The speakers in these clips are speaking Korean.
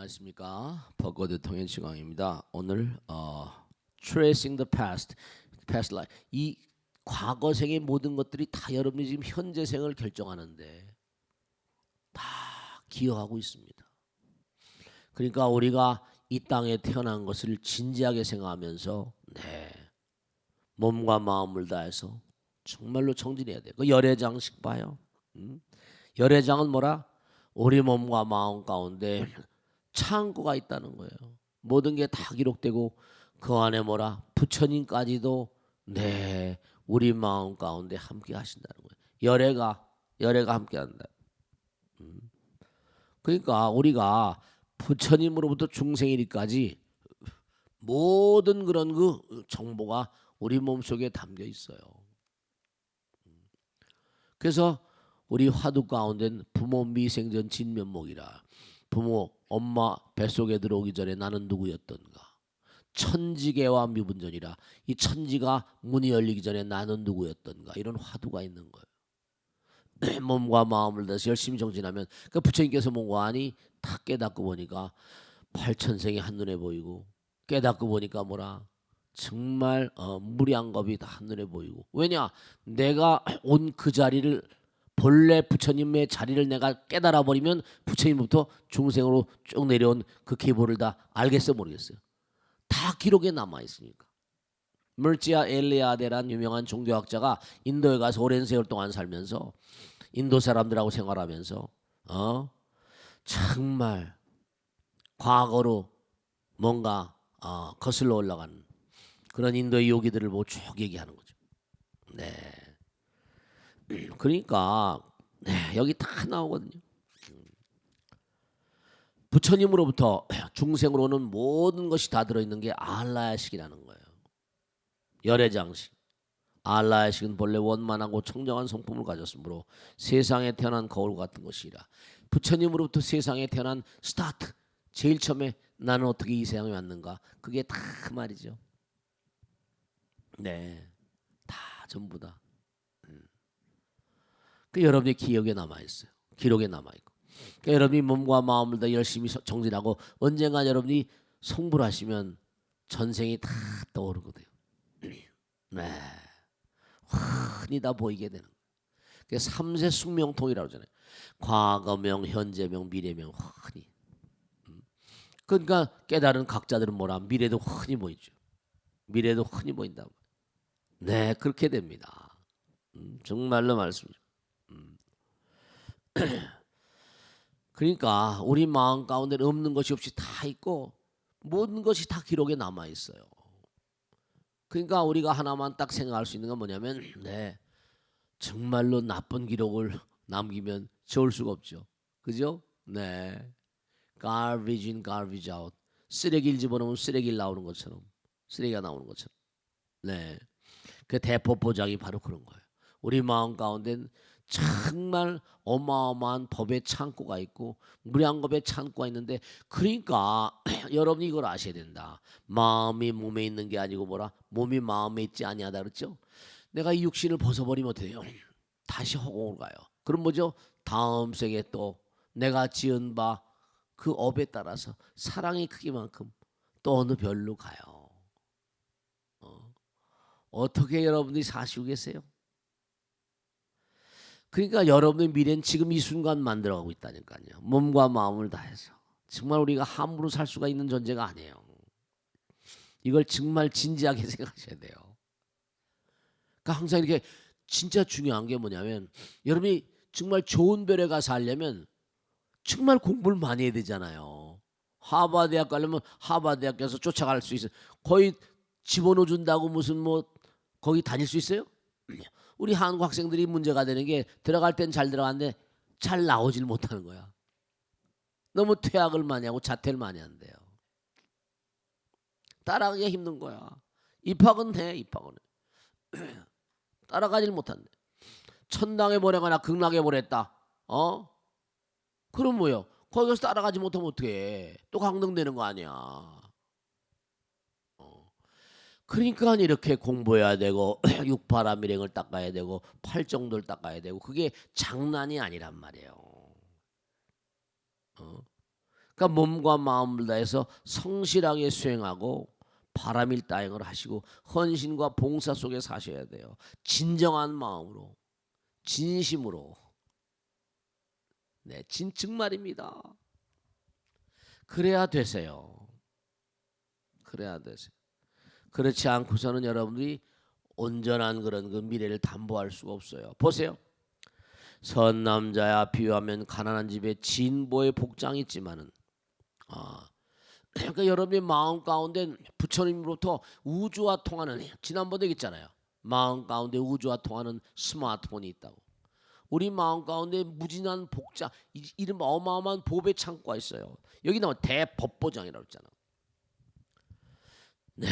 안녕하십니까. 벚꽃의 통행 시간입니다. 오늘 Tracing the past life. 이 과거 생의 모든 것들이 다 여러분이 지금 현재 생을 결정하는데 다 기여하고 있습니다. 그러니까 우리가 이 땅에 태어난 것을 진지하게 생각하면서 몸과 마음을 다해서 정말로 정진해야 돼요. 그 열애장식 봐요. 열애장은 뭐라? 우리 몸과 마음 가운데 창고가 있다는 거예요. 모든 게 다 기록되고 그 안에 뭐라? 부처님까지도 우리 마음 가운데 함께 하신다는 거예요. 열애가 함께 한다. 그러니까 우리가 부처님으로부터 중생일까지 모든 그런 그 정보가 우리 몸속에 담겨 있어요. 그래서 우리 화두 가운데는 부모 미생전 진면목이라, 부모 엄마 뱃속에 들어오기 전에 나는 누구였던가, 천지계와 미분전이라, 이 천지가 문이 열리기 전에 나는 누구였던가, 이런 화두가 있는 거예요. 몸과 마음을 다해서 열심히 정진하면 그 부처님께서 뭔가 하니 다 깨닫고 보니까 팔천생이 한눈에 보이고, 깨닫고 보니까 뭐라? 정말 무량겁이 다 한눈에 보이고. 왜냐? 내가 온 그 자리를, 본래 부처님의 자리를 내가 깨달아 버리면 부처님부터 중생으로 쭉 내려온 그 계보를 다 알겠어 모르겠어요? 다 기록에 남아 있으니까. 물지아 엘리아데란 유명한 종교학자가 인도에 가서 오랜 세월 동안 살면서 인도 사람들하고 생활하면서 정말 과거로 뭔가 거슬러 올라가는 그런 인도의 요기들을 보고 쭉 얘기하는 거죠. 그러니까 여기 다 나오거든요. 부처님으로부터 중생으로 오는 모든 것이 다 들어있는 게 알라야식이라는 거예요. 열애장식. 알라야식은 본래 원만하고 청정한 성품을 가졌으므로 세상에 태어난 거울 같은 것이라. 부처님으로부터 세상에 태어난 스타트, 제일 처음에 나는 어떻게 이 세상에 왔는가, 그게 다 말이죠. 다 전부 다. 그 여러분의 기억에 남아 있어요. 기록에 남아 있고. 그러니까 여러분이 몸과 마음을 다 열심히 정진하고 언젠가 여러분이 성불하시면 전생이 다 떠오르거든요. 흔히 다 보이게 되는 거예요. 그게 삼세 숙명통이라고 하잖아요. 과거명, 현재명, 미래명 흔히. 그러니까 깨달은 각자들은 뭐라? 미래도 흔히 보이죠. 미래도 흔히 보인다. 그렇게 됩니다. 정말로 말씀이죠. 그러니까 우리 마음 가운데 없는 것이 없이 다 있고 모든 것이 다 기록에 남아 있어요. 그러니까 우리가 하나만 딱 생각할 수 있는 건 뭐냐면 정말로 나쁜 기록을 남기면 좋을 수가 없죠. 그죠? garbage in, garbage out. 쓰레기를 집어넣으면 쓰레기를 나오는 것처럼, 쓰레기가 나오는 것처럼. 그 대포포장이 바로 그런 거예요. 우리 마음 가운데는 정말 어마어마한 법의 창고가 있고 무량겁의 창고가 있는데, 그러니까 여러분이 이걸 아셔야 된다. 마음이 몸에 있는 게 아니고 뭐라? 몸이 마음에 있지 아니하다 그랬죠. 내가 이 육신을 벗어버리면 어떻게 돼요? 다시 허공으로 가요. 그럼 뭐죠? 다음 생에 또 내가 지은 바 그 업에 따라서 사랑의 크기만큼 또 어느 별로 가요. 어떻게 여러분들이 사시고 계세요? 그러니까 여러분의 미래는 지금 이 순간 만들어가고 있다니까요. 몸과 마음을 다해서. 정말 우리가 함부로 살 수가 있는 존재가 아니에요. 이걸 정말 진지하게 생각하셔야 돼요. 그러니까 항상 이렇게 진짜 중요한 게 뭐냐면, 여러분이 정말 좋은 별에 가서 하려면 정말 공부를 많이 해야 되잖아요. 하버드 대학 가려면 하버드 대학에서 쫓아갈 수 있어요. 거의 집어넣어 준다고 무슨 뭐 거기 다닐 수 있어요? 우리 한국 학생들이 문제가 되는 게 들어갈 땐 잘 들어갔는데 잘 나오질 못하는 거야. 너무 퇴학을 많이 하고 자퇴를 많이 한대요. 따라가기가 힘든 거야. 입학은 해, 입학은 해. 따라가질 못한대. 천당에 보내거나 극락에 보냈다. 그럼 뭐요? 거기 가서 따라가지 못하면 어떡해. 또 강등되는 거 아니야. 그러니까 이렇게 공부해야 되고 육파람 일행을 닦아야 되고 팔정도를 닦아야 되고, 그게 장난이 아니란 말이에요. 그러니까 몸과 마음을 다해서 성실하게 수행하고 바람일다행을 하시고 헌신과 봉사 속에 사셔야 돼요. 진정한 마음으로, 진심으로. 네, 진즉 말입니다. 그래야 되세요. 그래야 되세요. 그렇지 않고서는 여러분들이 온전한 그런 그 미래를 담보할 수가 없어요. 보세요. 선 남자야 비유하면 가난한 집에 진보의 복장이 있지만은 그러니까 여러분의 마음 가운데 부처님으로부터 우주와 통하는 지난번에 얘기했잖아요. 마음 가운데 우주와 통하는 스마트폰이 있다고. 우리 마음 가운데 무진한 복장, 이름 어마어마한 법의 창고가 있어요. 여기 나와 대법보장이라고 했잖아. 네,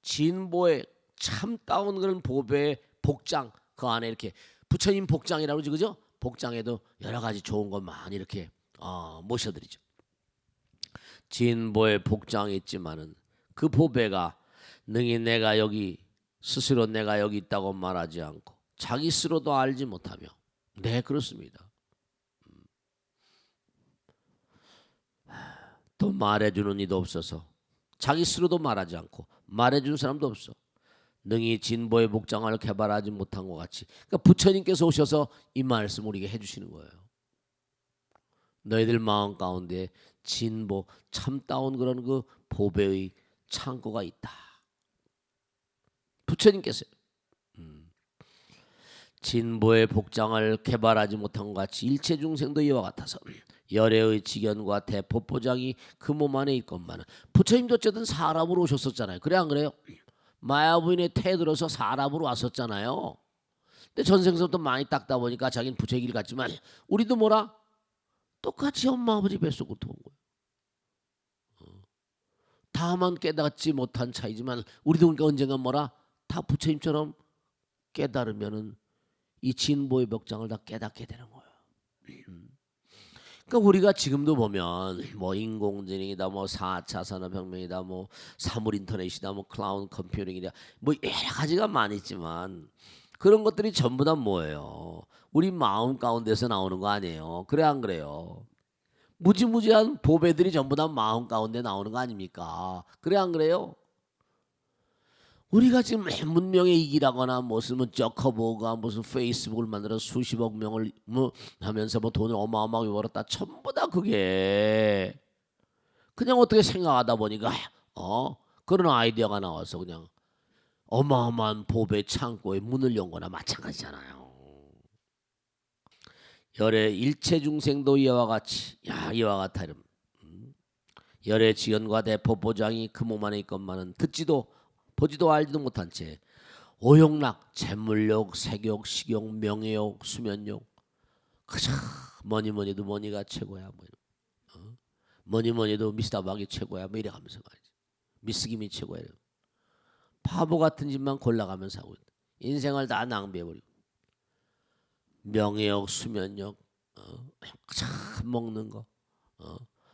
진보의 참다운 그런 법의 복장 그 안에 이렇게 부처님 복장이라고 그러죠, 그죠? 복장에도 여러 가지 좋은 것 많이 이렇게 모셔드리죠. 진보의 복장이 있지만은 그 보배가 능히 내가 여기 스스로 내가 여기 있다고 말하지 않고 자기 스스로도 알지 못하며 네 그렇습니다. 또 말해주는 이도 없어서 자기 스스로도 말하지 않고 말해주는 사람도 없어. 능히 진보의 복장을 개발하지 못한 것 같이. 그러니까 부처님께서 오셔서 이 말씀 우리에게 해주시는 거예요. 너희들 마음 가운데 진보 참다운 그런 그 보배의 창고가 있다. 부처님께서 진보의 복장을 개발하지 못한 것 같이 일체 중생도 이와 같아서 열애의 직연과 대법보장이 그 몸 안에 있건만은 부처님도 어쨌든 사람으로 오셨었잖아요. 그래 안 그래요? 마야부인의 태 들어서 사람으로 왔었잖아요. 근데 전생서부터 많이 닦다 보니까 자기는 부처의 길 갔지만 우리도 뭐라? 똑같이 엄마 아버지 뱃속부터 온 거예요. 다만 깨닫지 못한 차이지만 우리도 그러니까 언젠가 뭐라? 다 부처님처럼 깨달으면은 이 진보의 벽장을 다 깨닫게 되는 거예요. 그러니까 우리가 지금도 보면 뭐 인공지능이다, 뭐 4차 산업혁명이다, 뭐 사물 인터넷이다, 뭐 클라우드 컴퓨팅이다, 뭐 여러 가지가 많이 있지만 그런 것들이 전부 다 뭐예요? 우리 마음 가운데서 나오는 거 아니에요? 그래 안 그래요? 무지무지한 보배들이 전부 다 마음 가운데 나오는 거 아닙니까? 그래 안 그래요? 우리가 지금 문명의 이기라거나 무슨 뭐 저커버가 무슨 페이스북을 만들어 수십억 명을 뭐 하면서 뭐 돈을 어마어마하게 벌었다. 전부 다 그게 그냥 어떻게 생각하다 보니까 그런 아이디어가 나와서 그냥 어마어마한 보배 창고에 문을 연 거나 마찬가지잖아요. 열의 일체 중생도 이와 같이 이와 같아 이름. 열의 지연과 대포 보장이 그 몸 안에 있건만은 듣지도 보지도 알지도 못한 채 오욕락, 재물욕, 색욕, 식욕, 명예욕, 수면욕 그저 뭐니뭐니도 뭐니가 최고야 뭐 뭐니뭐니도 미스터박이 최고야 뭐 이래가면서 말이지. 미스김이 최고야. 바보 같은 짓만 골라가면서 하고 있다. 인생을 다 낭비해버리고 명예욕, 수면욕 참 먹는 거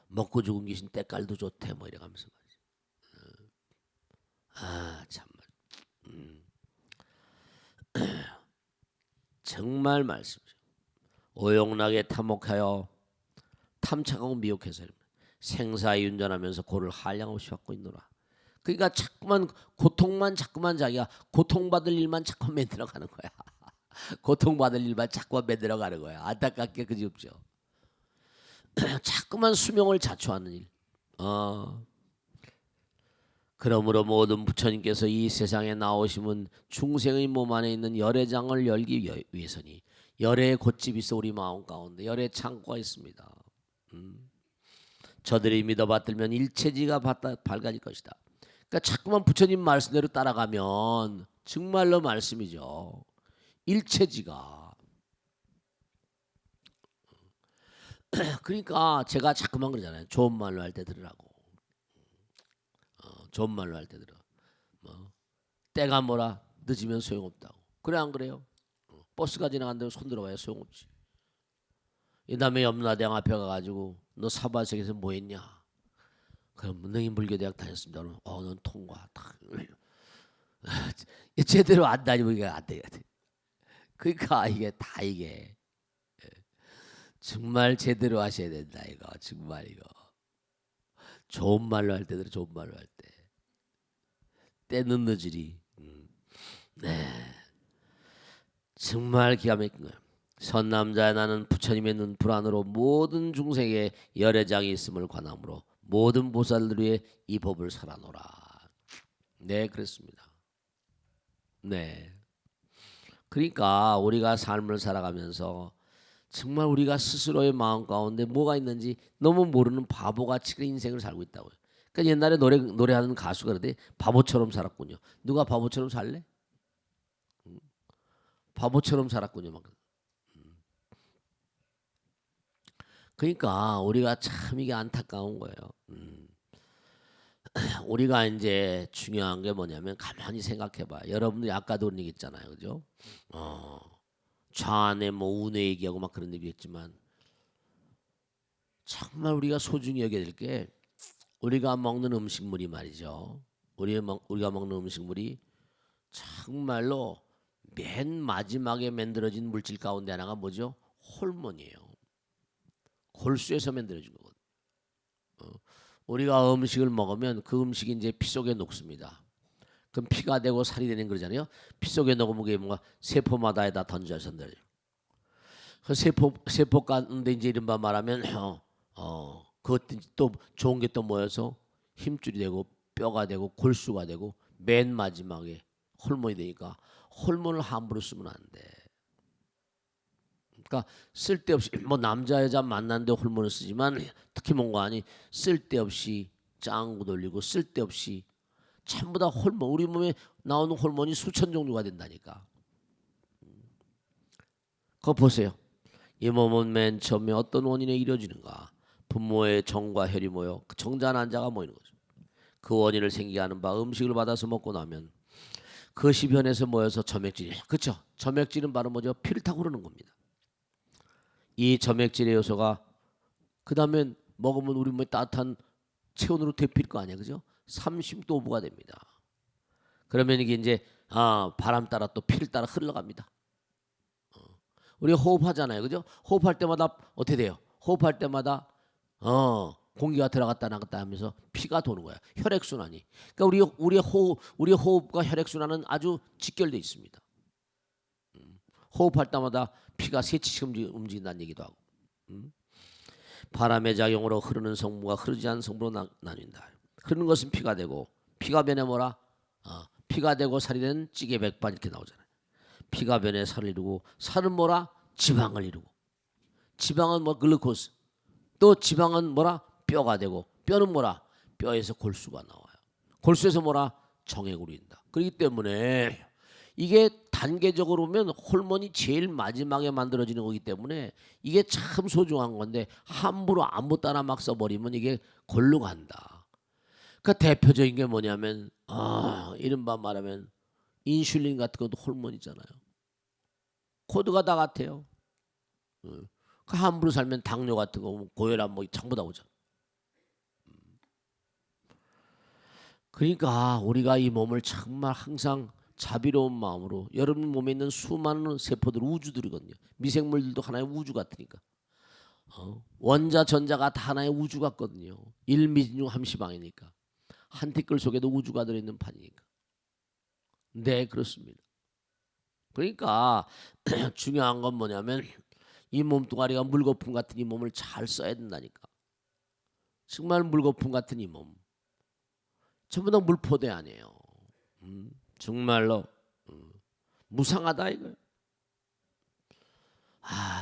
먹고 죽은 귀신 때깔도 좋대 뭐 이래가면서 말이지. 참말 정말 말씀이죠. 오용락에 탐욕하여 탐착하고 미혹해서 생사윤전하면서 고를 한량없이 받고 있노라. 그러니까 자꾸만 고통만 자꾸만 자기가 고통받을 일만 자꾸 만들어가는 거야. 고통받을 일만 자꾸만 만들어가는 거야. 안타깝게 그지 없죠. 자꾸만 수명을 자초하는 일. 그러므로 모든 부처님께서 이 세상에 나오심은 중생의 몸 안에 있는 열애장을 열기 위해서니 열애의 곶집이 있어 우리 마음 가운데 열애의 창고가 있습니다. 저들이 믿어받들면 일체지가 밝아질 것이다. 그러니까 자꾸만 부처님 말씀대로 따라가면 정말로 말씀이죠. 일체지가. 그러니까 제가 자꾸만 그러잖아요. 좋은 말로 할 때 들으라고. 좋은 말로 할 때 들어. 때가 뭐라 늦으면 소용없다고. 그래 안 그래요? 버스가 지나간다고 손 들어봐야 소용없지. 이 다음에 염라대왕 앞에 가가지고 너 사바sek에서 뭐 했냐? 그럼 너희 물교대학 다녔습니다. 넌 통과. 제대로 안 다니면 이게 안 돼야 돼. 그러니까 이게 다 이게 정말 제대로 하셔야 된다 이거. 정말 이거. 좋은 말로 할 때들 좋은 말로 할 때. 때는 늦으리. 네. 정말 기가 막힌 거예요. 선남자의 나는 부처님의 눈 불안으로 모든 중생에 열애장이 있음을 관함으로 모든 보살들 위해 이 법을 살아노라. 네, 그렇습니다. 네. 그러니까 우리가 삶을 살아가면서 정말 우리가 스스로의 마음 가운데 뭐가 있는지 너무 모르는 바보같이 그 인생을 살고 있다고요. 그러니까 옛날에 노래하는 가수가 그러대 바보처럼 살았군요. 누가 바보처럼 살래? 바보처럼 살았군요. 막. 그러니까 우리가 참 이게 안타까운 거예요. 우리가 이제 중요한 게 뭐냐면 가만히 생각해봐. 여러분들이 아까도 그런 얘기 했잖아요, 그죠? 어, 좌안에 뭐 운에 얘기하고 막 그런 얘기했지만 정말 우리가 소중히 여겨야 될 게 우리가 먹는 음식물이 말이죠. 우리가 먹는 음식물이 정말로 맨 마지막에 만들어진 물질 가운데 하나가 뭐죠? 호르몬이에요. 골수에서 만들어진 거거든요. 우리가 음식을 먹으면 그 음식이 이제 피 속에 녹습니다. 그럼 피가 되고 살이 되는 거잖아요. 피 속에 녹으면 그게 뭔가 세포마다에다 던져서 그 세포 가운데 이제 이른바 말하면 그것 또 좋은 게 또 모여서 힘줄이 되고 뼈가 되고 골수가 되고 맨 마지막에 호르몬이 되니까 호르몬을 함부로 쓰면 안 돼. 그러니까 쓸데없이 뭐 남자 여자 만났는데 호르몬을 쓰지만 특히 뭔가 아니 쓸데없이 짱구 돌리고 쓸데없이 전부 다 호르몬 우리 몸에 나오는 호르몬이 수천 종류가 된다니까. 그거 보세요. 이 몸은 맨 처음에 어떤 원인에 이루어지는가? 부모의 정과 혈이 모여 그 정자 난자가 모이는 거죠. 그 원인을 생기게 하는 바 음식을 받아서 먹고 나면 그 시변에서 모여서 점액질이 그렇죠. 점액질은 바로 뭐죠? 피를 타고 흐르는 겁니다. 이 점액질의 요소가 그 다음에 먹으면 우리 몸에 따뜻한 체온으로 데필 거 아니야, 그죠? 30도부가 됩니다. 그러면 이게 이제 바람 따라 또 피를 따라 흘러갑니다. 우리가 호흡하잖아요, 그죠? 호흡할 때마다 어떻게 돼요? 호흡할 때마다 공기가 들어갔다 나갔다 하면서 피가 도는 거야. 혈액 순환이. 그러니까 우리의 호흡과 혈액 순환은 아주 직결돼 있습니다. 호흡할 때마다 피가 세치씩 움직인다는 얘기도 하고. 바람의 작용으로 흐르는 성분과 흐르지 않은 성분으로 나뉜다. 흐르는 것은 피가 되고 피가 변해 뭐라? 피가 되고 살이 되는 찌개 백반 이렇게 나오잖아요. 피가 변해 살을 이루고 살은 뭐라? 지방을 이루고 지방은 뭐 글루코스 또 지방은 뭐라? 뼈가 되고 뼈는 뭐라? 뼈에서 골수가 나와요. 골수에서 뭐라? 정액으로 인다. 그렇기 때문에 이게 단계적으로 보면 호르몬이 제일 마지막에 만들어지는 거기 때문에 이게 참 소중한 건데 함부로 아무 따나 막 써버리면 이게 골로 간다. 그 대표적인 게 뭐냐면 이른바 말하면 인슐린 같은 것도 호르몬이잖아요. 코드가 다 같아요. 그 함부로 살면 당뇨 같은 거 고혈압 뭐 전부 다 오죠. 그러니까 우리가 이 몸을 정말 항상 자비로운 마음으로 여러분 몸에 있는 수많은 세포들 우주들이거든요. 미생물들도 하나의 우주 같으니까. 원자 전자가 다 하나의 우주 같거든요. 일미진중 함시방이니까. 한 티끌 속에도 우주가 들어있는 판이니까. 네, 그렇습니다. 그러니까 중요한 건 뭐냐면 이 몸뚱아리가 물거품 같은 이 몸을 잘 써야 된다니까. 정말 물거품 같은 이 몸. 전부 다 물포대 아니에요. 정말로 무상하다 이거.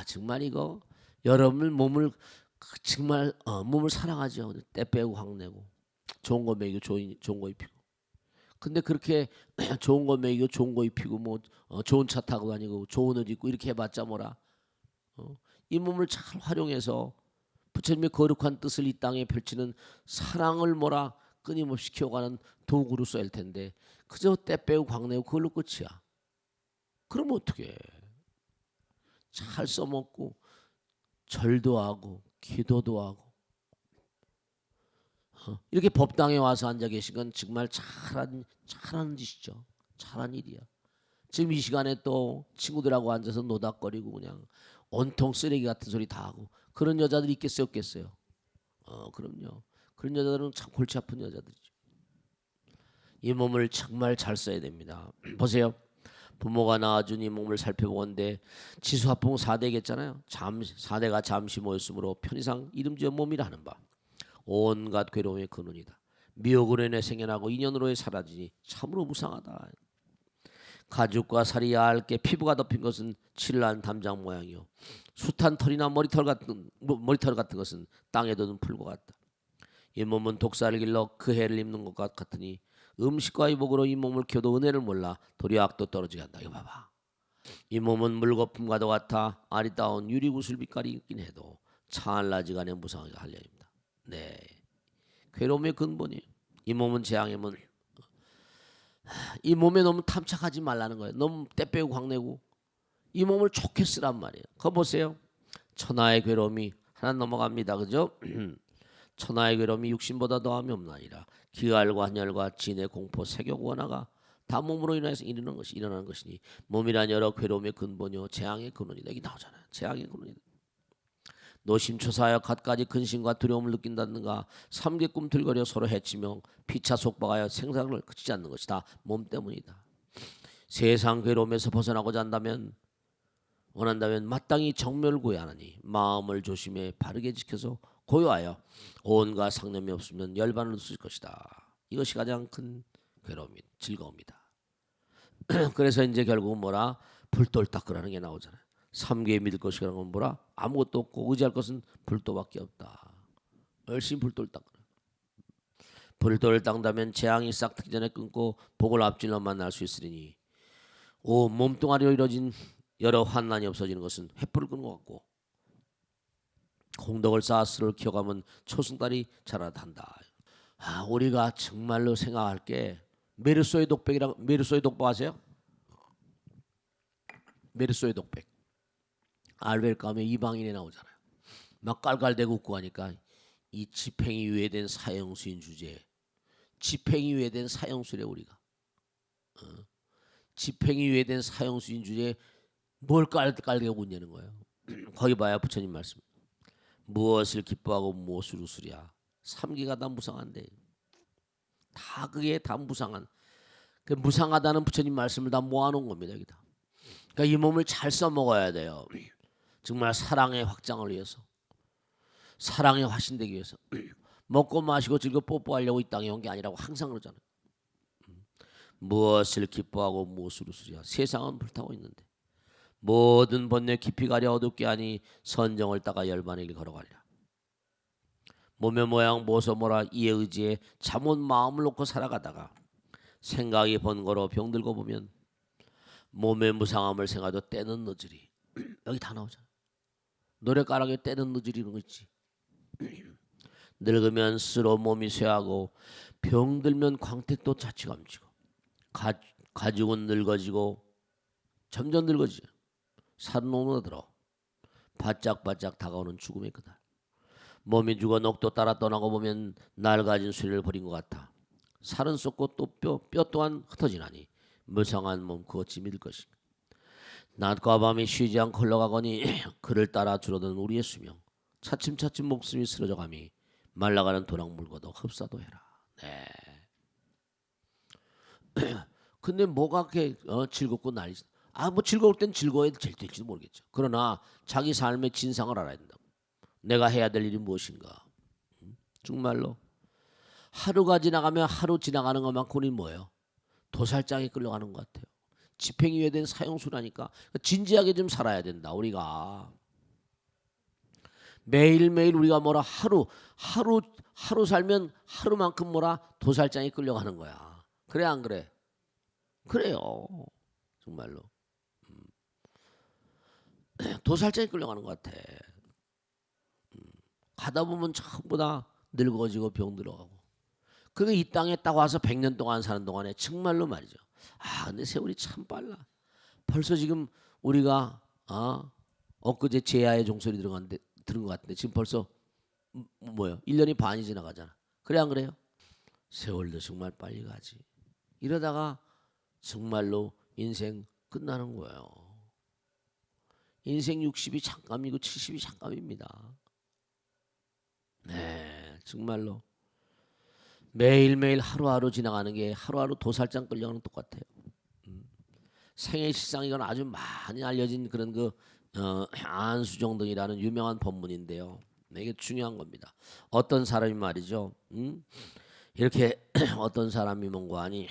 정말 이거 여러분 몸을 정말 몸을 사랑하죠. 때 빼고 확 내고 좋은 거 먹이고 좋은 거 입히고. 근데 그렇게 좋은 거 먹이고 좋은 거 입히고 뭐 좋은 차 타고 다니고 좋은 옷 입고 이렇게 해봤자 뭐라. 이 몸을 잘 활용해서 부처님의 거룩한 뜻을 이 땅에 펼치는 사랑을 뭐라 끊임없이 키워가는 도구로 써야 할 텐데 그저 때 빼고 광내고 그걸로 끝이야. 그러면 어떻게 잘 써먹고 절도 하고 기도도 하고 이렇게 법당에 와서 앉아 계신 건 정말 잘하는 짓이죠. 잘한 일이야. 지금 이 시간에 또 친구들하고 앉아서 노닥거리고 그냥 온통 쓰레기 같은 소리 다 하고 그런 여자들이 있겠어요, 없겠어요? 그럼요. 그런 여자들은 참 골치 아픈 여자들이죠. 이 몸을 정말 잘 써야 됩니다. 보세요. 부모가 낳아준 이 몸을 살펴보건대 지수화풍 4대겠잖아요. 4대가 잠시 모였으므로 편의상 이름 지은 몸이라 하는 바 온갖 괴로움의 근원이다. 미혹으로 인해 생겨나고 인연으로 사라지니 참으로 무상하다. 가죽과 살이 얇게 피부가 덮인 것은 칠한 담장 모양이요 숱한 털이나 머리털 같은 것은 땅에 돋은 풀과 같다. 이 몸은 독사를 길러 그 해를 입는 것 같으니 음식과 유복으로 이 몸을 키워도 은혜를 몰라 도리어 악도 떨어지게 한다. 이거 봐봐. 이 몸은 물거품과도 같아 아리따운 유리구슬 빛깔이 있긴 해도 찬란지간에 무상하게 한련입니다. 네, 괴로움의 근본이에요. 이 몸은 재앙의 문. 이 몸에 너무 탐착하지 말라는 거예요. 너무 떼빼고 광내고 이 몸을 좋게 쓰란 말이에요. 그거 보세요. 천하의 괴로움이 하나 넘어갑니다. 그죠? 천하의 괴로움이 육신보다 더함이 없나니라. 기갈과 환열과 진의 공포, 세격 원화가 다 몸으로 인해서 일어나는 것이니 몸이란 여러 괴로움의 근본이요 재앙의 근원이다. 이게 나오잖아요. 재앙의 근원이다. 노심초사하여 갖가지 근심과 두려움을 느낀다든가 삼계꿈 들거려 서로 해치며 피차 속박하여 생사를 그치지 않는 것이다. 몸 때문이다. 세상 괴로움에서 벗어나고자 원한다면 마땅히 정멸을 구해야 하니 마음을 조심해 바르게 지켜서 고요하여 온갖 상념이 없으면 열반을 얻을 것이다. 이것이 가장 큰 괴로움이 즐거움이다. 그래서 이제 결국은 뭐라 불돌 닦으라는 게 나오잖아요. 삼계에 믿을 것이라는 건 뭐라 아무것도 없고 의지할 것은 불도밖에 없다. 열심히 불돌 닦으라. 불돌을 닦다면 재앙이 싹 트기 전에 끊고 복을 앞질러 만날 수 있으리니 오 몸뚱아리로 이뤄진 여러 환난이 없어지는 것은 횃불을 끄는 것 같고 공덕을 쌓았으를 기억하면 초승달이 자라단다. 우리가 정말로 생각할 게 메르소의 독백이라고 메르소의 독백 아세요? 메르소의 독백. 알벨감에 이방인에 나오잖아요. 막 깔깔대고 웃고 하니까 이 집행이 외된 사형수인 주제에 집행이 외된 사형수래 우리가. 집행이 외된 사형수인 주제에 뭘 깔깔대고 웃냐는 거예요. 거기 봐야 부처님 말씀. 무엇을 기뻐하고 무엇을 웃으랴. 삼기가 다 무상한데 다 그게 다 무상한 그 무상하다는 부처님 말씀을 다 모아놓은 겁니다. 여기다. 그러니까 이 몸을 잘 써먹어야 돼요. 정말 사랑의 확장을 위해서 사랑의 화신되기 위해서 먹고 마시고 즐겨 뽀뽀하려고 이 땅에 온 게 아니라고 항상 그러잖아요. 무엇을 기뻐하고 무엇을 웃으랴. 세상은 불타고 있는데 모든 번뇌 깊이 가려 어둡게 하니 선정을 따가 열반의 길 걸어가리라. 몸의 모양 모서모라 이에 의지해 잠옷 마음을 놓고 살아가다가 생각이 번거로 병들고 보면 몸의 무상함을 생각도 때는 늦으리. 여기 다 나오잖아. 노래가락에 때는 늦으리 이런 거 있지. 늙으면 스스로 몸이 쇠하고 병들면 광택도 자취감지고 가죽은 늙어지고 점점 늙어지죠. 살은 오므러 들어 바짝바짝 다가오는 죽음의 그날. 몸이 죽어 녹도 따라 떠나고 보면 낡아진 수리를 버린 것 같아. 살은 썩고 또 뼈 또한 흩어지나니 무상한 몸 그것이 믿을 것인가. 낮과 밤이 쉬지 않고 흘러가거니 그를 따라 줄어드는 우리의 수명. 차츰차츰 목숨이 쓰러져가미 말라가는 도랑물과도 흡사도 해라. 네. 근데 뭐가 그렇게 즐겁고 난리. 뭐 즐거울 땐 즐거워야 될지도 모르겠죠. 그러나 자기 삶의 진상을 알아야 된다고. 내가 해야 될 일이 무엇인가. 정말로 하루가 지나가면 하루 지나가는 것만큼은 뭐예요? 도살장에 끌려가는 것 같아요. 집행이 외된 사형수라니까 진지하게 좀 살아야 된다. 우리가 매일매일 우리가 뭐라 하루 살면 하루만큼 뭐라 도살장에 끌려가는 거야. 그래 안 그래? 그래요. 정말로 도살장에 끌려가는 것 같아. 가다 보면 전부 다 늙어지고 병들어가고. 그게 이 땅에 딱 와서 100년 동안 사는 동안에 정말로 말이죠. 근데 세월이 참 빨라. 벌써 지금 우리가 엊그제 제야의 종소리 들은 것 같은데 지금 벌써 뭐요? 1년이 반이 지나가잖아. 그래 안 그래요? 세월도 정말 빨리 가지. 이러다가 정말로 인생 끝나는 거예요. 인생 60이 잠깐이고 70이 잠깐입니다. 네, 정말로 매일매일 하루하루 지나가는 게 하루하루 도살장 끌려가는 똑같아요. 생애 실상이건 아주 많이 알려진 그런 안수정등이라는 유명한 법문인데요. 이게 중요한 겁니다. 어떤 사람이 말이죠. 이렇게 어떤 사람이 뭔가 하니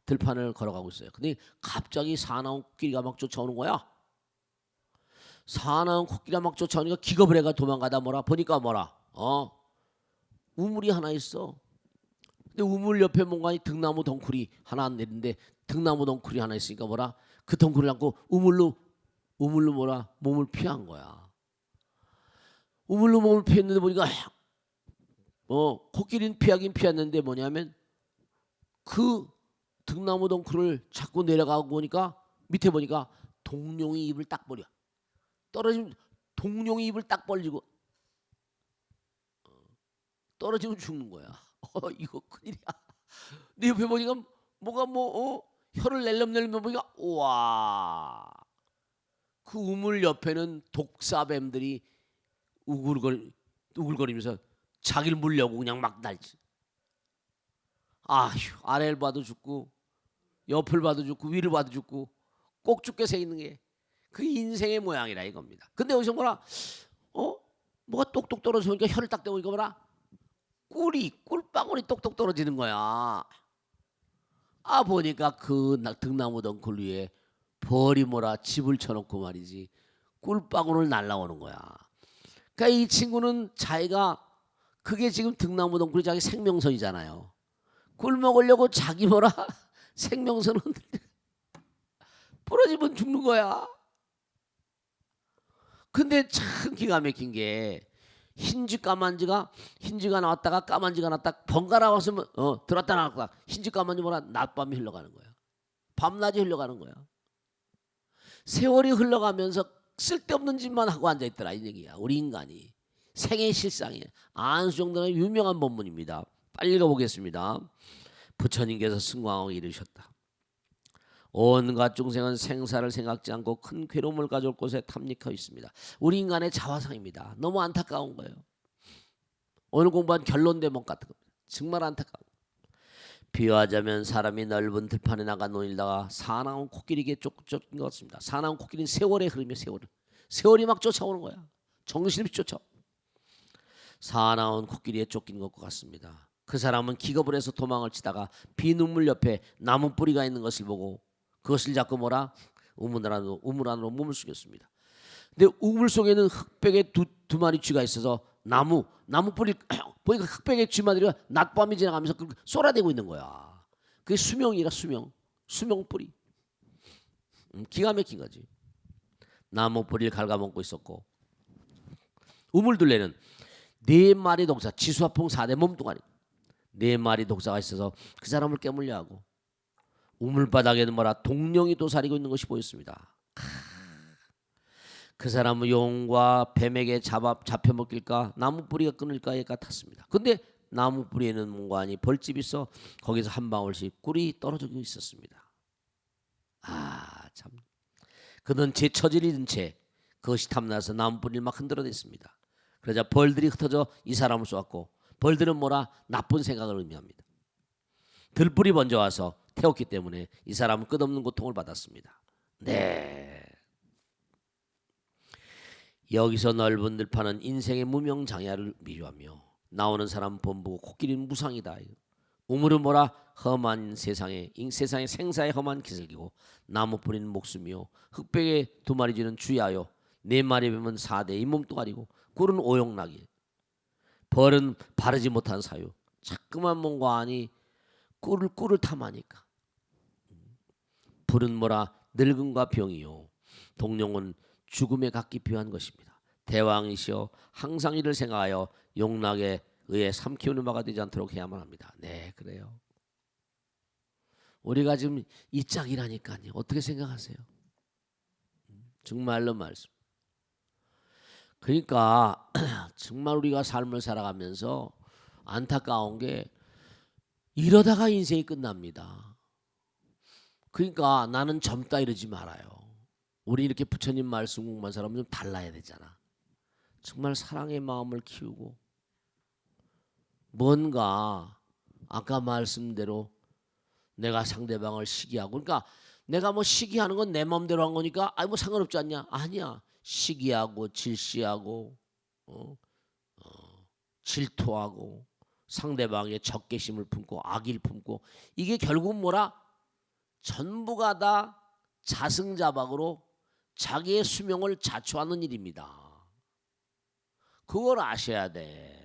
들판을 걸어가고 있어요. 근데 갑자기 사나운 코끼리가 막 쫓아오는 거야. 사나운 코끼리가 막 쫓아오니까 기겁을 해가 도망가다 보니까 우물이 하나 있어. 근데 우물 옆에 뭔가 등나무 덩쿨이 하나 내린데 등나무 덩쿨이 하나 있으니까 그 덩쿨을 안고 우물로 몸을 피한 거야. 우물로 몸을 피했는데 보니까 코끼리는 피하긴 피했는데 뭐냐면 그 등나무 덩쿨을 잡고 내려가고 보니까 밑에 보니까 동룡이 입을 딱 벌려. 떨어지면 동룡이 입을 딱 벌리고 떨어지면 죽는 거야. 이거 큰일이야. 내 옆에 보니까 혀를 낼름낼름 보니까 우와. 그 우물 옆에는 독사뱀들이 우글거리면서 자기를 물려고 그냥 막 날지. 아휴, 아래를 봐도 죽고 옆을 봐도 죽고 위를 봐도 죽고 꼭 죽게 새 있는 게 그 인생의 모양이라 이겁니다. 근데 여기서 뭐가 똑똑 떨어지니까 혀를 딱 대보니까 꿀방울이 똑똑 떨어지는 거야. 보니까 그 등나무 덩굴 위에 벌이 집을 쳐놓고 말이지 꿀방울을 날라오는 거야. 그러니까 이 친구는 자기가 그게 지금 등나무 덩굴이 자기 생명선이잖아요. 꿀 먹으려고 자기 생명선은 부러지면 죽는 거야. 근데 참 기가 막힌 게 흰지가 나왔다가 까만지가 나왔다가 번갈아 와서 들었다 나왔다 흰지 까만지 낮밤이 흘러가는 거야. 밤낮이 흘러가는 거야. 세월이 흘러가면서 쓸데없는 짓만 하고 앉아있더라 이 얘기야. 우리 인간이 생애 실상이에요. 안수정등의 유명한 본문입니다. 빨리 읽어보겠습니다. 부처님께서 승광하고 이르셨다. 온갖 중생은 생사를 생각지 않고 큰 괴로움을 가져올 곳에 탐닉하고 있습니다. 우리 인간의 자화상입니다. 너무 안타까운 거예요. 오늘 공부한 결론 대목 같은 겁니다. 정말 안타까워. 비유하자면 사람이 넓은 들판에 나가 논일다가 사나운 코끼리에게 쫓긴 것 같습니다. 사나운 코끼리는 세월의 흐름이에요. 세월이 막 쫓아오는 거야. 정신없이 쫓아. 사나운 고끼리에 쫓긴 것 같습니다. 그 사람은 기겁을 해서 도망을 치다가 비눗물 옆에 나무 뿌리가 있는 것을 보고 그것을 잡고 우물 안으로 몸을 숙였습니다. 근데 우물 속에는 흑백의 두 마리 쥐가 있어서 나무 뿌리 보니까 흑백의 쥐마들이 낮밤이 지나가면서 쏟아대고 있는 거야. 그게 수명이라 수명 뿌리. 기가 막힌 거지. 나무 뿌리를 갉아먹고 있었고 우물 둘레는 4마리 독사 지수화풍 4대 몸뚱아리 4마리 독사가 있어서 그 사람을 깨물려 하고 우물바닥에는 동룡이 도사리고 있는 것이 보였습니다. 그 사람은 용과 뱀에게 잡혀 먹힐까 나무 뿌리가 끊을까에 같았습니다. 근데 나무 뿌리에는 뭔가니 벌집이 있어 거기서 한 방울씩 꿀이 떨어지고 있었습니다. 참. 그는 제 처지를 든 채 그것이 탐나서 나무 뿌리를 막 흔들어댔습니다. 그러자 벌들이 흩어져 이 사람을 쏘았고 벌들은 나쁜 생각을 의미합니다. 들불이 먼저 와서 태웠기 때문에 이 사람은 끝없는 고통을 받았습니다. 네. 여기서 넓은 들판은 인생의 무명장야를 비유하며 나오는 사람 본보고 코끼리는 무상이다. 우물은 험한 세상의 생사의 험한 기슭이고 나무 뿌리는 목숨이요 흑백의 2마리 쥐는 주야요 4마리 뱀은 4대의 몸뚱아리고 꿀은 오용나기 벌은 바르지 못한 사유 자꾸만 뭔가하니 꿀을 탐하니까 불은 늙음과 병이요 동룡은 죽음에 갖기 비유한 것입니다. 대왕이시여 항상 이를 생각하여 용락에 의해 삼키우는 바가 되지 않도록 해야만 합니다. 네, 그래요. 우리가 지금 이 짝이라니까요. 어떻게 생각하세요? 정말로 말씀. 그러니까 정말 우리가 삶을 살아가면서 안타까운 게 이러다가 인생이 끝납니다. 그러니까 나는 젊다 이러지 말아요. 우리 이렇게 부처님 말씀 공부한 사람은 좀 달라야 되잖아. 정말 사랑의 마음을 키우고 뭔가 아까 말씀대로 내가 상대방을 시기하고 그러니까 내가 뭐 시기하는 건 내 마음대로 한 거니까 아이 뭐 상관없지 않냐? 아니야. 시기하고 질시하고 질투하고 상대방의 적개심을 품고 악의를 품고 이게 결국 뭐라? 전부가 다 자승자박으로 자기의 수명을 자초하는 일입니다. 그걸 아셔야 돼.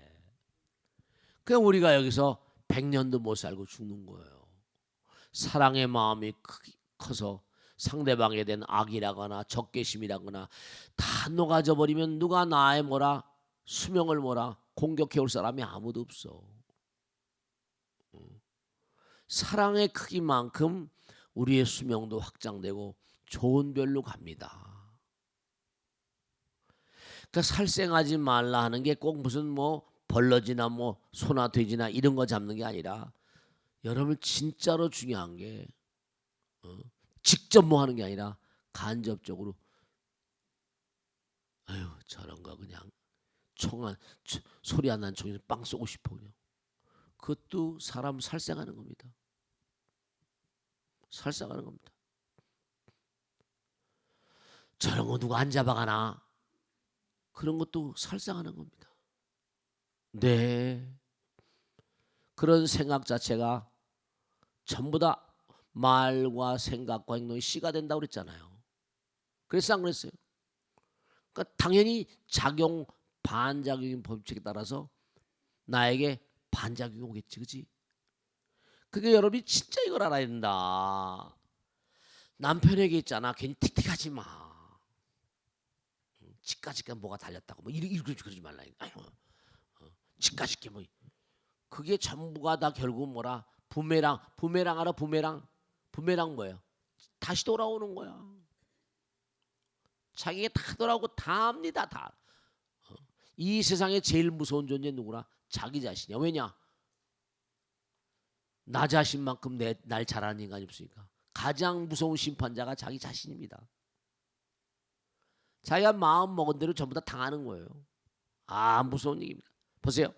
그냥 우리가 여기서 100년도 못 살고 죽는 거예요. 사랑의 마음이 커서 상대방에 대한 악이라거나 적개심이라거나 다 녹아져 버리면 누가 나의 뭐라 수명을 뭐라 공격해 올 사람이 아무도 없어. 사랑의 크기만큼 우리의 수명도 확장되고 좋은 별로 갑니다. 그러니까 살생하지 말라 하는 게 꼭 무슨 뭐 벌러지나 뭐 소나 돼지나 이런 거 잡는 게 아니라 여러분 진짜로 중요한 게 직접 뭐 하는 게 아니라 간접적으로 아유 저런 거 그냥 소리 안 나는 총에서 빵 쏘고 싶어 그냥. 그것도 사람 살생하는 겁니다. 살생하는 겁니다. 저런 거 누가 안 잡아가나 그런 것도 살생하는 겁니다. 네. 그런 생각 자체가 전부 다 말과 생각과 행동이 씨가 된다고 그랬잖아요. 그래서 안 그랬어요. 그러니까 당연히 작용 반작용인 법칙에 따라서 나에게 반작용이 오겠지, 그렇지? 그게 여러분이 진짜 이걸 알아야 된다. 남편에게 있잖아, 괜히 틱틱하지 마. 집까지게 뭐가 달렸다고 뭐 이렇게 그러지 말라. 집까지게 뭐 그게 전부가 다 결국 뭐라 부메랑 알아? 부메랑 뭐예요? 다시 돌아오는 거야. 자기가 다 돌아오고 다 합니다. 다. 이 세상에 제일 무서운 존재 누구나? 자기 자신이야. 왜냐? 나 자신만큼 날 잘 아는 인간이 없으니까. 가장 무서운 심판자가 자기 자신입니다. 자기가 마음 먹은 대로 전부 다 당하는 거예요. 아 무서운 얘기입니다. 보세요.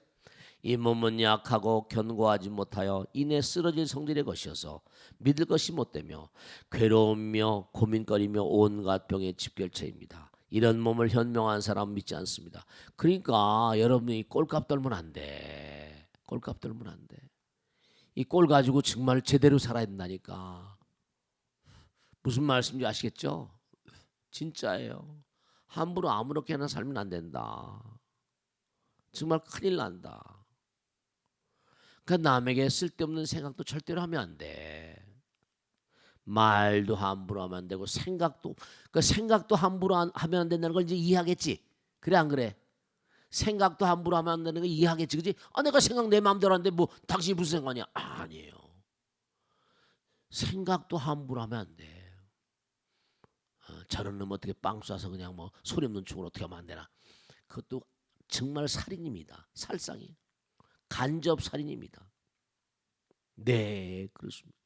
이 몸은 약하고 견고하지 못하여 이내 쓰러질 성질의 것이어서 믿을 것이 못되며 괴로우며 고민거리며 온갖 병의 집결체입니다. 이런 몸을 현명한 사람 믿지 않습니다. 그러니까 여러분이 꼴값 떨면 안 돼. 꼴값 떨면 안 돼. 이 꼴 가지고 정말 제대로 살아야 된다니까. 무슨 말씀인지 아시겠죠? 진짜예요. 함부로 아무렇게나 살면 안 된다. 정말 큰일 난다. 그러니까 남에게 쓸데없는 생각도 절대로 하면 안 돼. 말도 함부로 하면 안 되고 생각도 함부로 하면 안 된다는 걸 이제 이해하겠지. 그래 안 그래? 생각도 함부로 하면 안 되는 거 이해하겠지, 그지? 아 내가 생각 내 마음대로 하는데 뭐 당신이 무슨 상관이야? 아니에요. 생각도 함부로 하면 안 돼. 저런 놈 어떻게 빵 쏴서 그냥 뭐 소리 없는 총으로 어떻게 하면 안 되나? 그것도 정말 살인입니다. 살상이 간접 살인입니다. 네, 그렇습니다.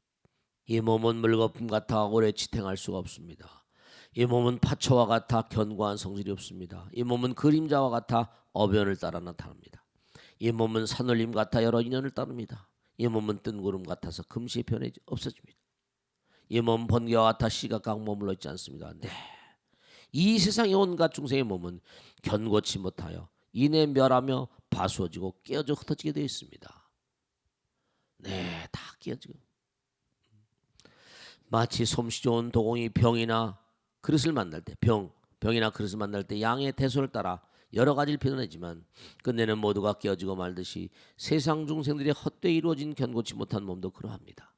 이 몸은 물거품 같아 오래 지탱할 수가 없습니다. 이 몸은 파초와 같아 견고한 성질이 없습니다. 이 몸은 그림자와 같아 어변을 따라 나타납니다. 이 몸은 산울림 같아 여러 인연을 따릅니다. 이 몸은 뜬구름 같아서 금시에 변해 없어집니다. 이 몸은 번개와 같아 시각각 머물러 있지 않습니다. 네. 이 세상의 온갖 중생의 몸은 견고치 못하여 이내 멸하며 파수어지고 깨어져 흩어지게 되어 있습니다. 네, 다 깨어지고. 마치 솜씨 좋은 도공이 병이나 그릇을 만날 때 병이나 그릇을 만날 때 양의 대소를 따라 여러 가지를 표현하지만 끝내는 모두가 깨어지고 말듯이 세상 중생들의 헛되이 이루어진 견고치 못한 몸도 그러합니다.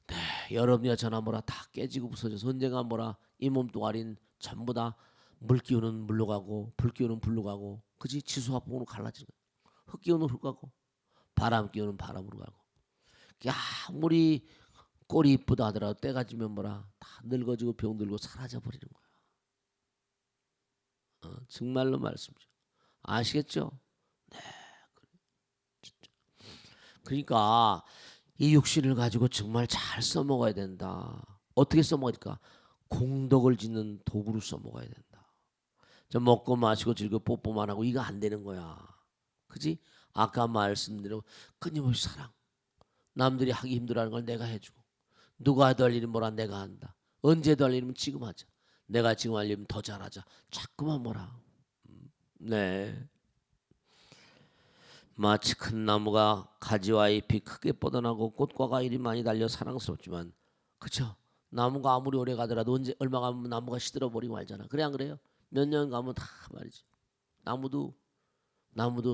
네, 여러분이나 저나 뭐라 다 깨지고 부서져서 언젠가 뭐라 이 몸뚱아리는 전부 다 물 기운은 물로 가고 불 기운은 불로 가고 그지 지수화풍으로 갈라지는 거야. 흙 기운은 흙 가고 바람 기운은 바람으로 가고 아무리 꼴이 이쁘다 하더라도 때가 지면 뭐라 다 늙어지고 병들고 사라져 버리는 거야. 정말로 말씀이죠. 아시겠죠? 네. 진짜. 그러니까 이 육신을 가지고 정말 잘 써먹어야 된다. 어떻게 써먹어야 될까? 공덕을 짓는 도구로 써먹어야 된다. 저 먹고 마시고 즐겨 뽀뽀만 하고 이거 안 되는 거야. 그지? 아까 말씀대로 끊임없이 사랑. 남들이 하기 힘들어하는 걸 내가 해주고, 누가 해도 할 일은 뭐라 내가 한다. 언제 해도 할 일은 지금 하자. 내가 지금 할 일은 더 잘하자. 자꾸만 뭐라. 네. 마치 큰 나무가 가지와 잎이 크게 뻗어나고 꽃과 과일이 많이 달려 사랑스럽지만, 그쵸? 나무가 아무리 오래 가더라도 언제 얼마 가면 나무가 시들어 버리고 말잖아. 그래 안 그래요? 몇 년 가면 다 말이지. 나무도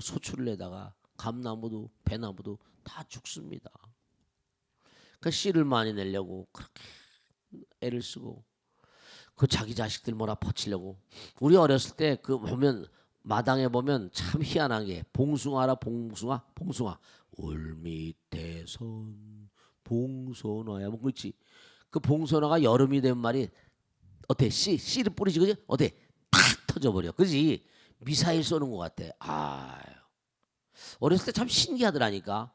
소출을 내다가 감나무도 배나무도 다 죽습니다. 그 씨를 많이 내려고 그렇게 애를 쓰고 그 자기 자식들 뭐라 퍼치려고. 우리 어렸을 때 그 보면 마당에 보면 참 희한하게 봉숭아라 봉숭아 울밑에선 봉선화야 뭐 그렇지. 그 봉선화가 여름이 되면 말이 어때? 씨를 뿌리지 그지? 어때? 탁 터져버려 그지? 미사일 쏘는 것 같아. 아 어렸을 때 참 신기하더라니까.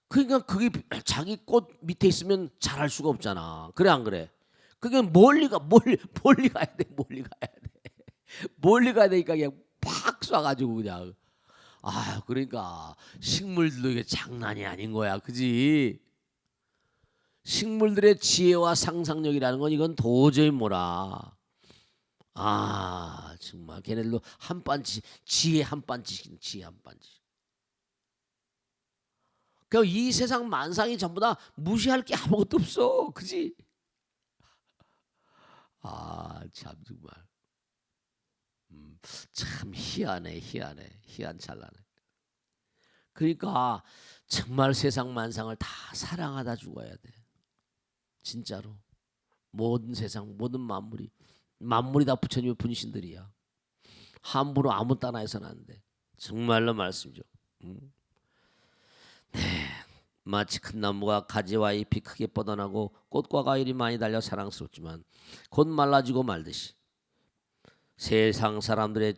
그러니까 그게 자기 꽃 밑에 있으면 잘할 수가 없잖아. 그래 안 그래? 그게 멀리 가야 돼. 멀리 가야 되니까 그냥 팍 쏴가지고 그냥. 아 그러니까 식물들도 이게 장난이 아닌 거야, 그지? 식물들의 지혜와 상상력이라는 건 이건 도저히 뭐라. 아 정말 걔네들도 한 반치 지혜 한 반치씩 지혜 한 반치. 그 이 세상 만상이 전부 다 무시할 게 아무것도 없어, 그지? 아 참 정말 참 희한해 희한찬란해. 그러니까 정말 세상 만상을 다 사랑하다 죽어야 돼. 진짜로 모든 세상 모든 만물이 다 부처님의 분신들이야. 함부로 아무 따나 해서는 안 돼. 정말로 말씀이죠. 네, 마치 큰 나무가 가지와 잎이 크게 뻗어나고 꽃과 과일이 많이 달려 사랑스럽지만 곧 말라지고 말듯이 세상 사람들의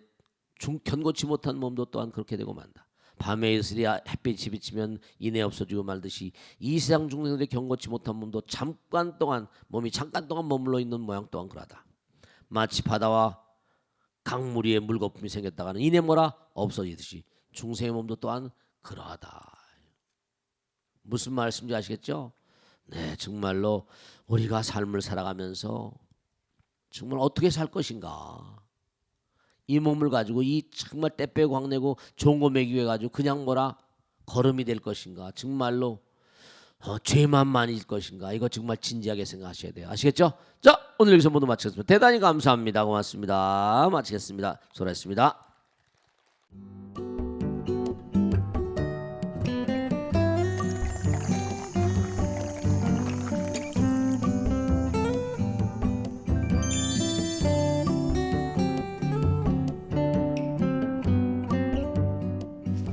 견고치 못한 몸도 또한 그렇게 되고 만다. 밤에 이슬이 햇빛이 비치면 이내 없어지고 말듯이 이 세상 중생들의 견고치 못한 몸도 몸이 잠깐 동안 머물러 있는 모양 또한 그러하다. 마치 바다와 강물 위에 물거품이 생겼다가는 이내 뭐라 없어지듯이 중생의 몸도 또한 그러하다. 무슨 말씀인지 아시겠죠? 네, 정말로 우리가 삶을 살아가면서 정말 어떻게 살 것인가? 이 몸을 가지고 이 정말 때 빼고 광내고 좋은 거 먹이고 해가지고 그냥 뭐라 걸음이 될 것인가? 정말로 죄만 많이 질 것인가? 이거 정말 진지하게 생각하셔야 돼요. 아시겠죠? 자, 오늘 여기서 모두 마치겠습니다. 대단히 감사합니다. 고맙습니다. 마치겠습니다. 수고하셨습니다.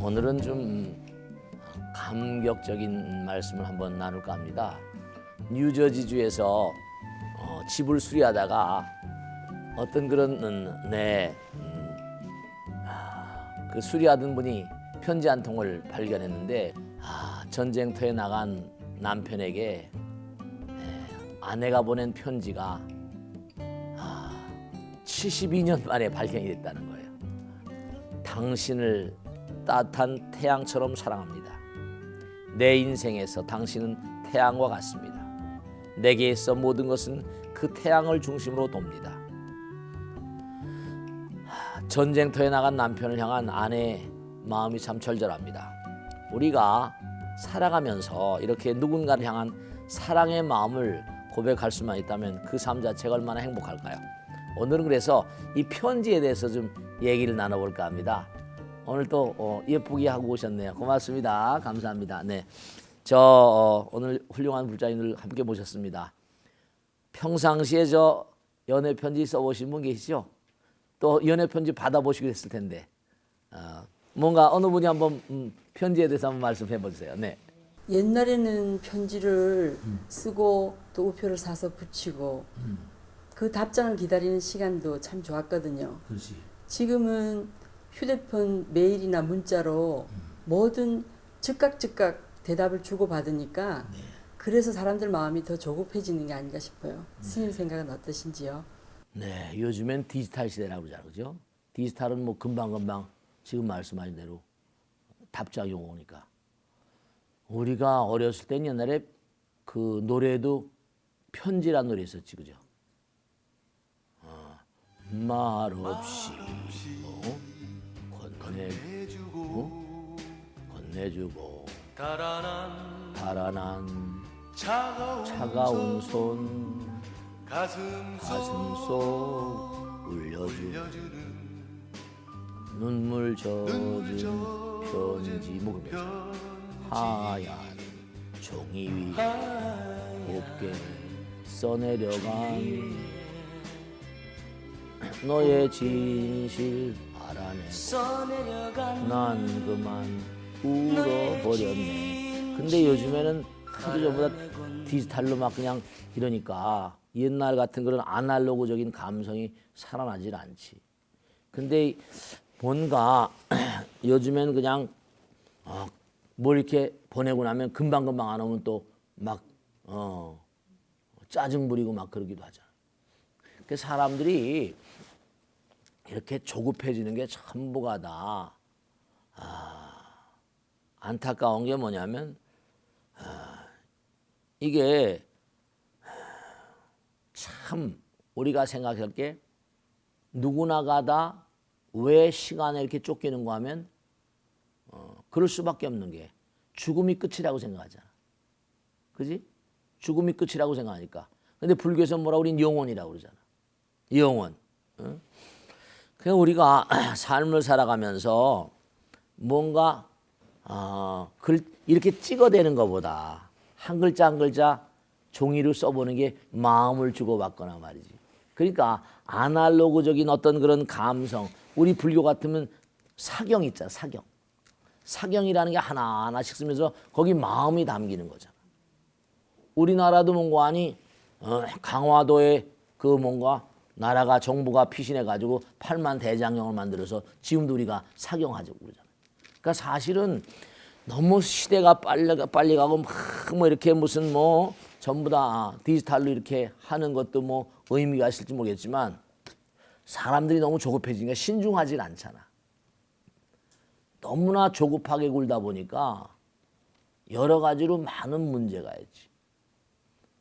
오늘은 좀 감격적인 말씀을 한번 나눌까 합니다. 뉴저지주에서 집을 수리하다가 어떤 그런 그 수리하던 분이 편지 한 통을 발견했는데 전쟁터에 나간 남편에게 아내가 보낸 편지가 72년 만에 발견이 됐다는 거예요. 당신을 따뜻한 태양처럼 사랑합니다. 내 인생에서 당신은 태양과 같습니다. 내게 있어 모든 것은 그 태양을 중심으로 돕니다. 전쟁터에 나간 남편을 향한 아내의 마음이 참 절절합니다. 우리가 살아가면서 이렇게 누군가를 향한 사랑의 마음을 고백할 수만 있다면 그 삶 자체가 얼마나 행복할까요? 오늘은 그래서 이 편지에 대해서 좀 얘기를 나눠볼까 합니다. 오늘 또 예쁘게 하고 오셨네요. 고맙습니다. 감사합니다. 네, 오늘 훌륭한 불자님들 함께 모셨습니다. 평상시에 연애 편지 써보신 분 계시죠? 또 연애 편지 받아보시고 했을 텐데 뭔가 어느 분이 한번 편지에 대해서 한번 말씀해 보세요. 네. 옛날에는 편지를 쓰고 또 우표를 사서 붙이고 그 답장을 기다리는 시간도 참 좋았거든요. 그렇지. 지금은 휴대폰 메일이나 문자로 뭐든 즉각 대답을 주고 받으니까 그래서 사람들 마음이 더 조급해지는 게 아닌가 싶어요. 스님 생각은 어떠신지요? 네, 요즘엔 디지털 시대라고 그러잖아요. 그죠? 디지털은 뭐 금방금방 지금 말씀하신 대로 답장 용어니까. 우리가 어렸을 땐 옛날에 그 노래도 편지란 노래 있었지, 그죠? 말없이 건네주고 달아난 차가운 손 가슴 속 울려주는 눈물 젖은 편지 묵으면서 하얀 종이 위 곱게 써내려간 너의 진실 알아내고 난 그만 울어버렸네. 근데 요즘에는 하도 전부 다 디지털로 막 그냥 이러니까 옛날 같은 그런 아날로그적인 감성이 살아나질 않지. 근데 뭔가 요즘엔 그냥 뭘 이렇게 보내고 나면 금방금방 안 오면 또 막 짜증 부리고 막 그러기도 하잖아. 그 사람들이 이렇게 조급해지는 게 전부가 다 안타까운 게 뭐냐면 이게 참 우리가 생각할 게 누구나가 다 왜 시간에 이렇게 쫓기는가 하면 그럴 수밖에 없는 게 죽음이 끝이라고 생각하잖아. 그지? 죽음이 끝이라고 생각하니까. 근데 불교에서 뭐라 우린 영혼이라고 그러잖아. 영혼. 그냥 우리가 삶을 살아가면서 뭔가 이렇게 찍어대는 것보다 한 글자 한 글자 종이로 써보는 게 마음을 주고받거나 말이지. 그러니까 아날로그적인 어떤 그런 감성, 우리 불교 같으면 사경 있잖아, 사경. 사경이라는 게 하나하나씩 쓰면서 거기 마음이 담기는 거잖아. 우리나라도 뭔가 아니 강화도에 그 뭔가 나라가 정부가 피신해가지고 8만 대장경을 만들어서 지금도 우리가 사경하자고 그러잖아요. 그러니까 사실은 너무 시대가 빨리 가고 막 뭐 이렇게 무슨 뭐 전부 다 디지털로 이렇게 하는 것도 뭐 의미가 있을지 모르겠지만 사람들이 너무 조급해지니까 신중하지 않잖아. 너무나 조급하게 굴다 보니까 여러 가지로 많은 문제가 있지.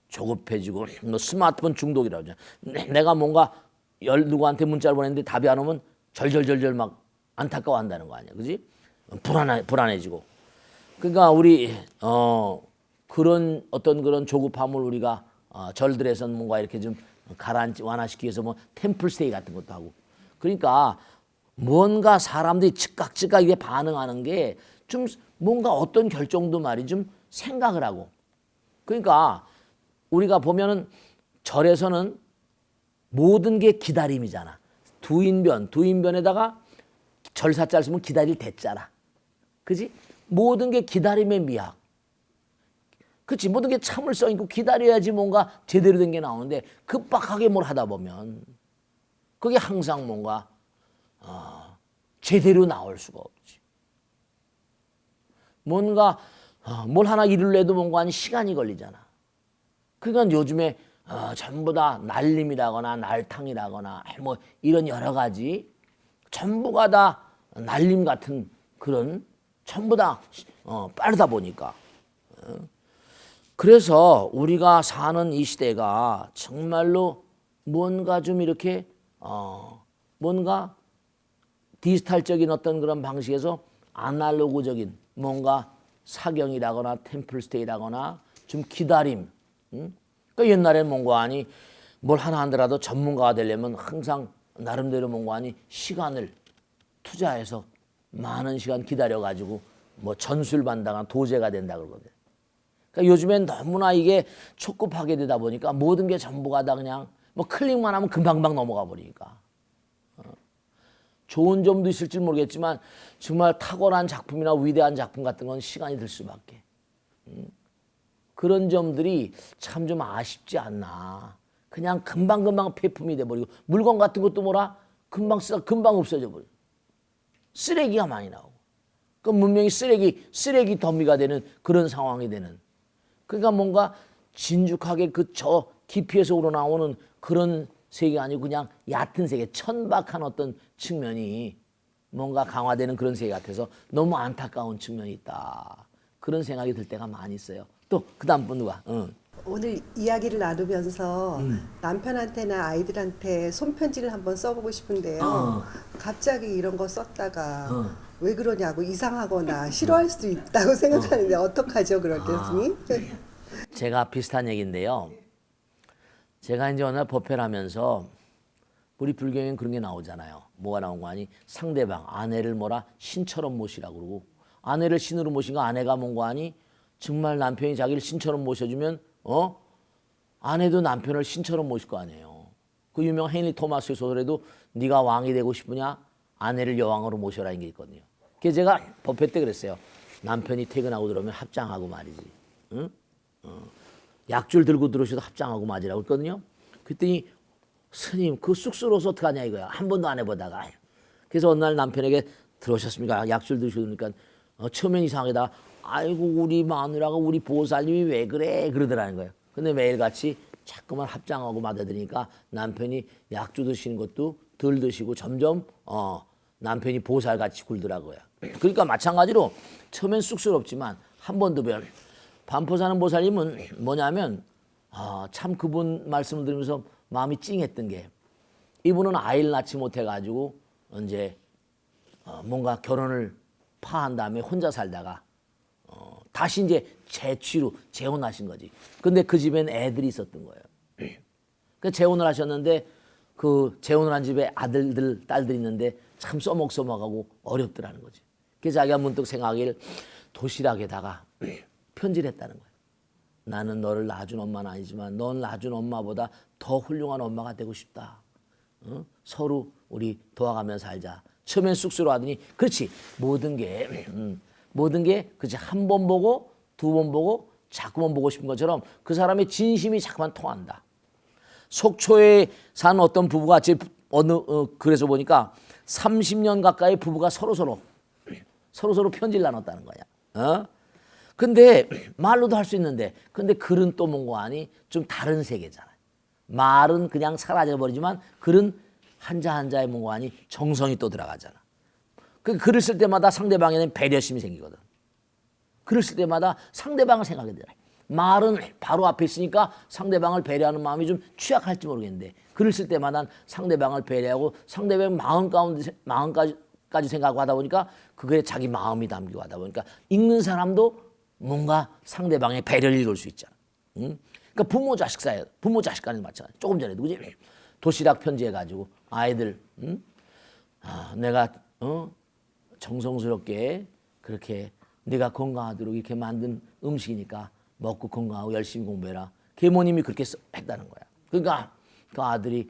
조급해지고 뭐 스마트폰 중독이라고 하잖아. 내가 뭔가 누구한테 문자를 보냈는데 답이 안 오면 절절절절 막 안타까워한다는 거 아니야, 그지? 불안해지고. 그러니까 우리 그런 어떤 그런 조급함을 우리가 절들에서는 뭔가 이렇게 좀 가라앉히 완화시키기 위해서 뭐 템플스테이 같은 것도 하고. 그러니까 뭔가 사람들이 즉각 이게 반응하는 게 좀 뭔가 어떤 결정도 말이 좀 생각을 하고. 그러니까 우리가 보면은 절에서는 모든 게 기다림이잖아. 두인변에다가 절사자를 쓰면 기다릴 대자라. 그지? 모든 게 기다림의 미학. 그치? 모든 게 참을 써 있고 기다려야지 뭔가 제대로 된 게 나오는데 급박하게 뭘 하다 보면 그게 항상 뭔가 제대로 나올 수가 없지. 뭔가 뭘 하나 이루려도 뭔가 한 시간이 걸리잖아. 그러니까 요즘에 전부 다 날림이라거나 날탕이라거나 뭐 이런 여러 가지 전부가 다 날림 같은 그런 전부 다 빠르다 보니까 그래서 우리가 사는 이 시대가 정말로 뭔가 좀 이렇게 뭔가 디지털적인 어떤 그런 방식에서 아날로그적인 뭔가 사경이라거나 템플스테이라거나 좀 기다림. 그러니까 옛날에는 뭔가 아니 뭘 하나 하더라도 전문가가 되려면 항상 나름대로 뭔가 아니 시간을 투자해서 많은 시간 기다려가지고 뭐 전술 반당한 도제가 된다 그러거든. 그러니까 요즘엔 너무나 이게 촉급하게 되다 보니까 모든 게 전부가 다 그냥 뭐 클릭만 하면 금방금방 넘어가 버리니까. 좋은 점도 있을지 모르겠지만 정말 탁월한 작품이나 위대한 작품 같은 건 시간이 들 수밖에. 그런 점들이 참 좀 아쉽지 않나. 그냥 금방금방 폐품이 돼버리고 물건 같은 것도 뭐라 금방 쓰다 금방 없어져 버려. 쓰레기가 많이 나오고. 그 문명이 쓰레기 더미가 되는 그런 상황이 되는. 그러니까 뭔가 진죽하게 그 저 깊이에서 우러나오는 그런 세계가 아니고 그냥 얕은 세계, 천박한 어떤 측면이 뭔가 강화되는 그런 세계 같아서 너무 안타까운 측면이 있다. 그런 생각이 들 때가 많이 있어요. 또 그다음 분 누가? 오늘 이야기를 나누면서 남편한테나 아이들한테 손편지를 한번 써보고 싶은데요. 갑자기 이런 거 썼다가 왜 그러냐고 이상하거나 싫어할 수도 있다고 생각하는데 어떡하죠, 그럴 때 스님? 제가 비슷한 얘기인데요. 제가 이제 어느 날 법회를 하면서 우리 불경에는 그런 게 나오잖아요. 뭐가 나온 거 아니? 상대방 아내를 뭐라 신처럼 모시라고 그러고, 아내를 신으로 모신 거 아내가 뭔 거 아니? 정말 남편이 자기를 신처럼 모셔주면 아내도 남편을 신처럼 모실 거 아니에요. 그 유명한 헨리 토마스의 소설에도 네가 왕이 되고 싶으냐? 아내를 여왕으로 모셔라 이게 있거든요. 그래서 제가 법회 때 그랬어요. 남편이 퇴근하고 들어오면 합장하고 말이지. 응? 약줄 들고 들어오셔도 합장하고 맞으라고 했거든요. 그랬더니 스님 그 쑥스러워서 어떡하냐 이거야. 한 번도 안 해보다가. 그래서 어느 날 남편에게 들어오셨습니까? 약줄 드시니까 처음엔 이상하다. 아이고 우리 마누라가 우리 보살님이 왜 그래 그러더라는 거예요. 근데 매일같이 자꾸만 합장하고 맞아드니까 남편이 약주 드시는 것도 덜 드시고 점점 남편이 보살같이 굴더라고요. 그러니까 마찬가지로 처음엔 쑥스럽지만 한 번 더 배운 반포사는 보살님은 뭐냐면 참 그분 말씀을 들으면서 마음이 찡했던 게, 이분은 아이를 낳지 못해가지고 이제 뭔가 결혼을 파한 다음에 혼자 살다가 다시 이제 재취로 재혼하신 거지. 근데 그 집엔 애들이 있었던 거예요. 그 재혼을 하셨는데 그 재혼을 한 집에 아들들 딸들이 있는데 참 써먹써먹하고 어렵더라는 거지. 그래서 자기가 문득 생각하기를 도시락에다가 편지를 했다는 거예요. 나는 너를 낳아준 엄마는 아니지만 넌 낳아준 엄마보다 더 훌륭한 엄마가 되고 싶다. 서로 우리 도와가면서 살자. 처음엔 쑥스러워하더니 그렇지 모든 게 그치 한 번 보고 두 번 보고 자꾸만 보고 싶은 것처럼 그 사람의 진심이 자꾸만 통한다. 속초에 산 어떤 부부가 제 그래서 보니까 30년 가까이 부부가 서로서로 편지를 나눴다는 거야. 근데 말로도 할 수 있는데 근데 글은 또 뭔고 아니 좀 다른 세계잖아요. 말은 그냥 사라져버리지만 글은 한자 한자에 뭔고 아니 정성이 또 들어가잖아. 그 글을 쓸 때마다 상대방에는 배려심이 생기거든. 글을 쓸 때마다 상대방을 생각하게 되잖아. 말은 바로 앞에 있으니까 상대방을 배려하는 마음이 좀 취약할지 모르겠는데 글을 쓸 때마다 상대방을 배려하고 상대방 마음까지 생각하고 하다 보니까 그게 자기 마음이 담기고 하다 보니까 읽는 사람도 뭔가 상대방의 배려를 읽을 수 있잖아. 그러니까 부모 자식 사이, 부모 자식 간에 마찬가지. 조금 전에도 그지? 도시락 편지해가지고 아이들, 내가 정성스럽게 그렇게 네가 건강하도록 이렇게 만든 음식이니까 먹고 건강하고 열심히 공부해라. 계모님이 그렇게 했다는 거야. 그러니까 그 아들이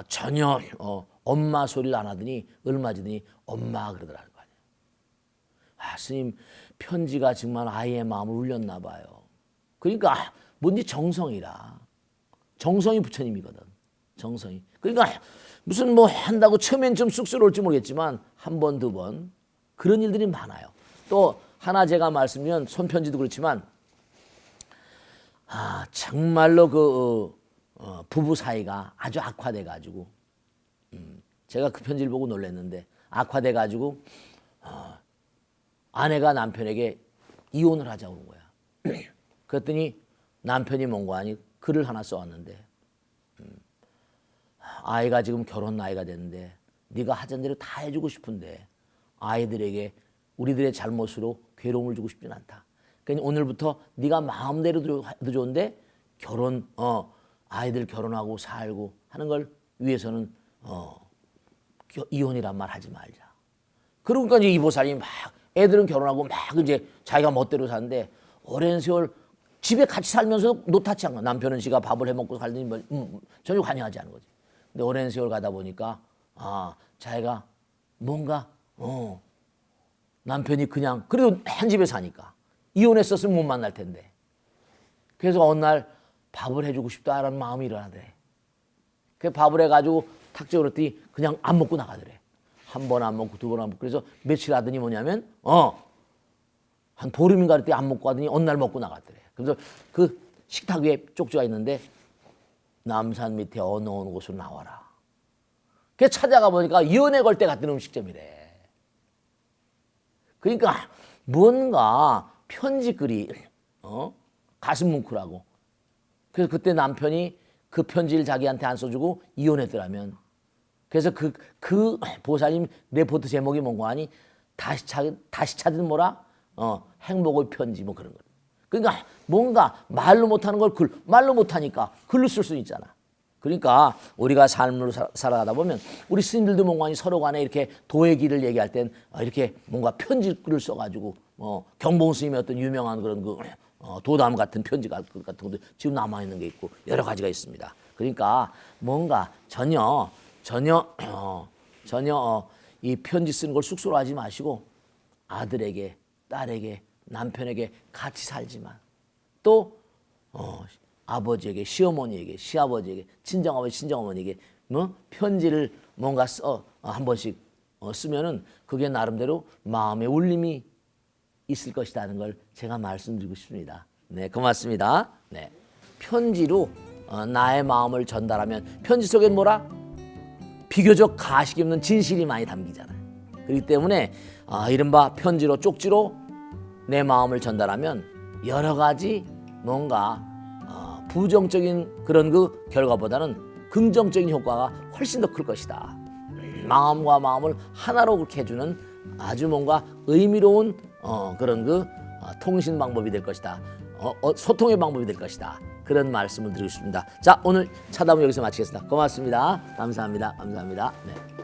전혀 엄마 소리를 안 하더니 얼마 지더니 엄마 그러더라는 거 아니야. 스님 편지가 정말 아이의 마음을 울렸나 봐요. 그러니까 뭔지 정성이라. 정성이 부처님이거든. 정성이. 그러니까 무슨 뭐 한다고 처음엔 좀 쑥스러울지 모르겠지만 한 번, 두 번 그런 일들이 많아요. 또 하나 제가 말씀드리면 손편지도 그렇지만 정말로 그 부부 사이가 아주 악화돼 가지고 제가 그 편지를 보고 놀랐는데 악화돼 가지고 아내가 남편에게 이혼을 하자고 그런 거야. 그랬더니 남편이 뭔가 아니 글을 하나 써왔는데 아이가 지금 결혼 나이가 됐는데 네가 하자는 대로 다 해주고 싶은데 아이들에게 우리들의 잘못으로 괴로움을 주고 싶진 않다. 그러니까 오늘부터 네가 마음대로 해도 좋은데 아이들 결혼하고 살고 하는 걸 위해서는 이혼이란 말 하지 말자. 그러니까 이제 이보살이 막 애들은 결혼하고 막 이제 자기가 멋대로 사는데 오랜 세월 집에 같이 살면서 노타치 한 거야. 남편은 지가 밥을 해 먹고 살더니 전혀 관여하지 않은 거지. 근데 오랜 세월 가다 보니까 자기가 뭔가 남편이 그냥 그래도 한 집에 사니까 이혼했었으면 못 만날 텐데 그래서 어느 날 밥을 해주고 싶다라는 마음이 일어나더래. 그 밥을 해가지고 탁재우를 했더니 그냥 안 먹고 나가더래. 한 번 안 먹고 두 번 안 먹고 그래서 며칠 하더니 뭐냐면 한 보름인가 그때 안 먹고 하더니 어느 날 먹고 나갔더래. 그래서 그 식탁 위에 쪽지가 있는데 남산 밑에 어느 곳으로 나와라. 그 찾아가 보니까 연애 걸 때 같은 음식점이래. 그러니까 뭔가 편지글이 가슴 뭉클하고. 그래서 그때 남편이 그 편지를 자기한테 안 써주고 이혼했더라면. 그래서 그 보살님 레포트 제목이 뭔가 하니 다시 찾은 뭐라 행복의 편지 뭐 그런 거. 그러니까 뭔가 말로 못하는 걸 말로 못하니까 글로 쓸 수 있잖아. 그러니까 우리가 삶을 살아가다 보면 우리 스님들도 뭔가 서로 간에 이렇게 도의 길을 얘기할 땐 이렇게 뭔가 편지글을 써가지고 경봉 스님의 어떤 유명한 그런 그 도담 같은 편지 같은 것도 지금 남아있는 게 있고 여러 가지가 있습니다. 그러니까 뭔가 전혀 이 편지 쓰는 걸 쑥스러워 하지 마시고 아들에게, 딸에게, 남편에게 같이 살지만 또 아버지에게, 시어머니에게, 시아버지에게, 친정아버지, 친정어머니에게 편지를 뭔가 한 번씩 쓰면은 그게 나름대로 마음의 울림이 있을 것이라는 걸 제가 말씀드리고 싶습니다. 네, 고맙습니다. 네, 편지로 나의 마음을 전달하면 편지 속엔 뭐라? 비교적 가식이 없는 진실이 많이 담기잖아요. 그렇기 때문에 이른바 편지로 쪽지로 내 마음을 전달하면 여러 가지 뭔가 부정적인 그런 그 결과보다는 긍정적인 효과가 훨씬 더 클 것이다. 마음과 마음을 하나로 그렇게 해주는 아주 뭔가 의미로운 그런 그 통신 방법이 될 것이다. 소통의 방법이 될 것이다. 그런 말씀을 드리고 싶습니다. 자, 오늘 차담은 여기서 마치겠습니다. 고맙습니다. 감사합니다. 감사합니다. 네.